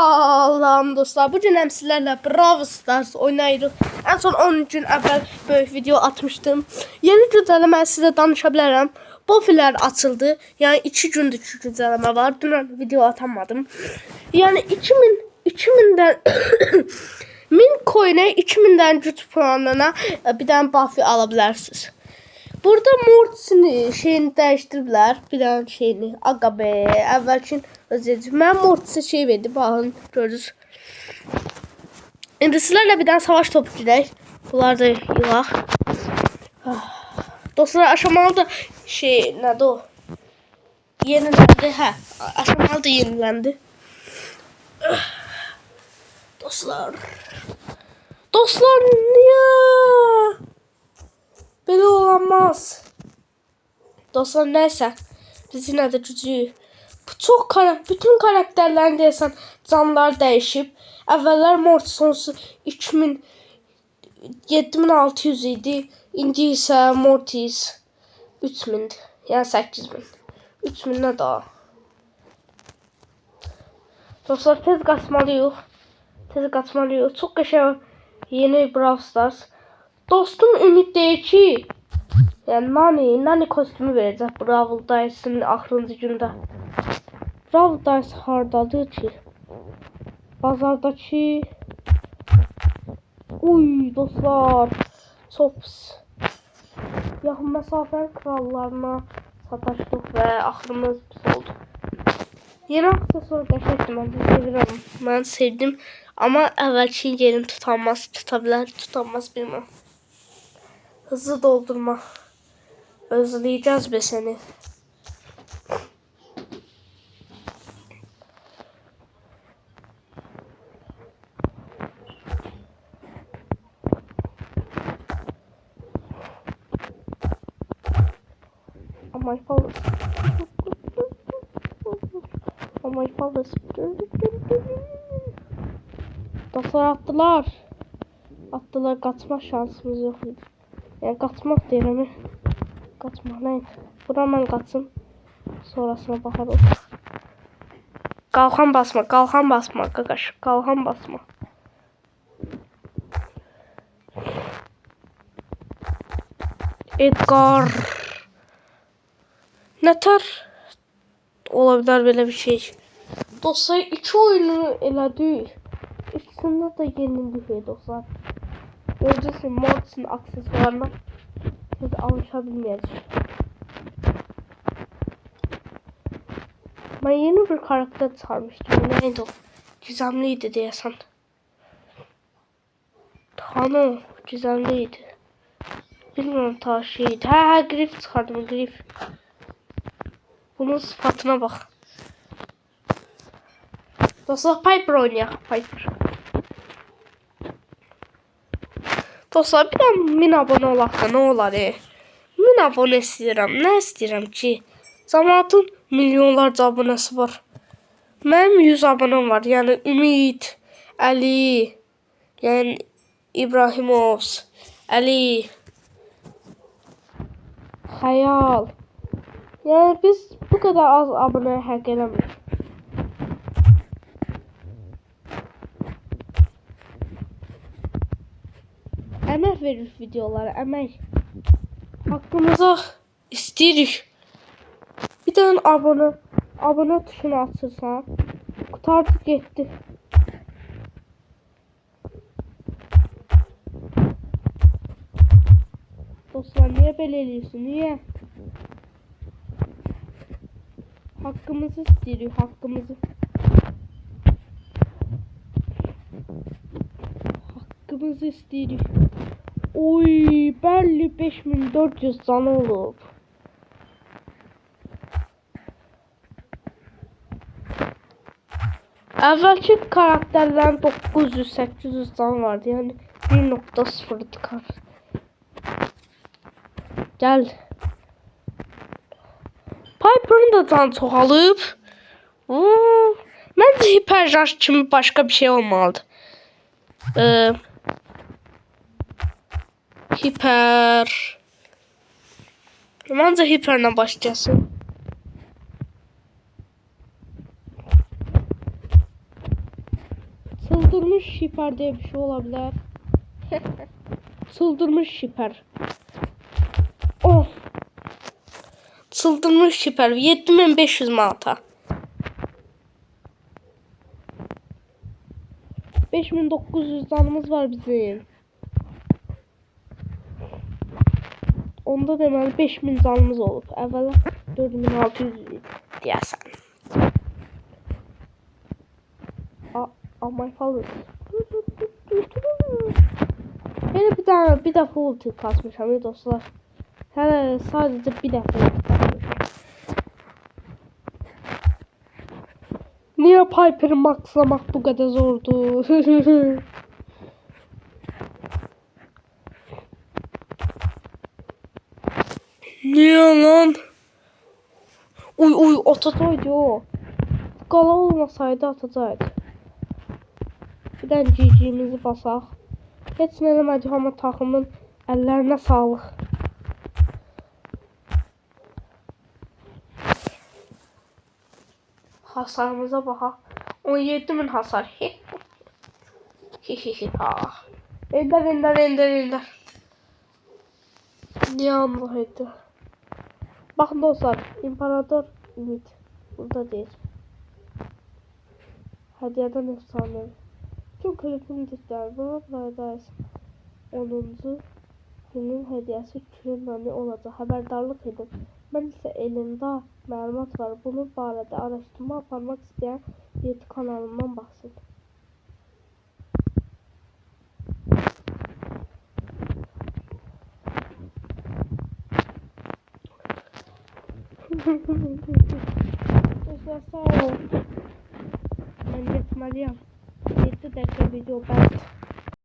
Salam dostlar. Bugün hem sizlerle Brawl Stars oynayırıq. En son 10 gün əvvəl böyük video atmışdım. Yeni güncəlləmə sizə danışa bilərəm. Bofilər açıldı. Yəni 2 gündür ki güncəlləmə var. Dünən video atamadım. Yəni 2000'dən 1000 coin'e 2000'dən güc puanına bir dənə buffy ala bilərsiniz. Burada Mortis'in şeyini dəyişdiriblər. Bir dənə şeyini. Aga be. Əvvəlkin özəci. Mən Mortis'e şey verdi. Baxın. Görürüz. İndi sizlərlə bir dənə savaş topu girək. Bunlar da yığaq. Dostlar aşamalı da şey nədir o? Yeniləndi. Hə. Aşamalı da yeniləndi. Dostlar. Dostlar niye? Böyle olamaz. Dostlar neyse. Biz yine de güclüyük. Bütün karakterlerin deyəsən canlar dəyişib. Əvvəllər Mortis sonsu 7600 idi. İndi isə Mortis 3000. Yəni 8000. 3000 nə daha? Dostlar tez qaçmalıyıq. Tez qaçmalıyıq. Çox qəşəng yeni Brawl Stars. Dostum ümid deyir ki, yani Nani kostümü verəcək Brawl Stars'ın axırıncı gündə. Brawl Stars hardadır ki? Bazardakı. Uy dostlar. Çox pis. Yaxın məsafənin krallarına sataşdıq və axırımız pis oldu. Yeni aksesuar qəşəngdir, mən sevirəm. Mən sevdim. Amma əvvəlki yerini tutamaz, tutamaz bilmem. Hızlı doldurma. Özleyeceğiz be seni. Oh my god. Oh my god. Dostlar attılar. Attılar, kaçma şansımız yok idi. Yani kaçmak deyirəm. Kaçmaq neydi? Bura mən qaçım. Sonrasına baxarıq. Qalxan basma, qalxan basma, qaqaş. Qalxan basma. Edgar. Nətər ola bilər belə bir şey? Dostlar 2 oyunu elədik. İkisində də yenildik dostlar. Görəcəksiniz Mortis'in aksesuarına siz alışabilməyəcək. Ben yeni bir karakter sarmıştım. Neydi o? Gizemliydi deyəsən. Tanı gizemliydi. Bilmiyorum ta şeydi. Ha Grif çıkardım, Grif. Bunun sıfatına bak. Dostlar Piper oynayaq. Piper. Dostlar bir də 1000 abone olaq da nə olar? 1000 abone istəyirəm. Nə istəyirəm ki? Cəmaatın milyonlarca abonesi var. Mənim 100 abonem var. Yəni Ümid, Ali, yəni İbrahimov, Ali, Xəyal. Yəni biz bu qədər az abunəyə haqq eləmirik. Əmək veririk videolara, əmək. Haqqımıza istəyirik. Bir tane abone tuşunu açırsan, kurtardı getdi. Dostlar niye belə eləyirsin? Niye? Hakkımızı istiyoruz, hakkımızı. Hakkımızı istiyoruz. Oy, belli 5400 canı olub. Əvvəlki karakterlerin 900-800 can vardı. Yani 1.0 tıkar. Gel. Piper'ın da can çoxalıb. Məncə hiperşarj kimi başka bir şey olmalıdır. Hiper. Məncə hiperlə başlayasın. Çıldırmış şiper diye bir şey olabilir. Çıldırmış şiper. Oh. Çıldırmış şiper 7500 manata. 5900 canımız var bizim. Onda deməli 5000 canımız olub. Əvvəla 4600 deyəsən. My father. Belə bir dəfə ulti kasmışam dostlar. Hələ sadəcə bir dəfə ulti kasmışam. Niyə Piper'ı maxlamaq bu qədər zordur? Niyə lan? Uy atacaqdı o. Qala olmasaydı atacaqdı. Bir də GG'mizi basaq. Heç nə eləmədik amma takımın əllərinə sağlıq. Hasarımıza baxaq. 17000 hasar. Ender. Niye Allah etti? Bakın dostlar, İmparator Ümit burada değil. Hediyeden efsane. Çok klipim dikler. Buna Paradise 10. günün hediyesi Kürünməni olacaq. Xəbərdarlıq edin. Mən isə elimdə məlumat var. Bunun barədə araşdırma aparmaq istəyən YouTube kanalımdan baxsın. Dostlar sağ olun. Ben getməliyəm. 7 dəqiqə video bəsdir.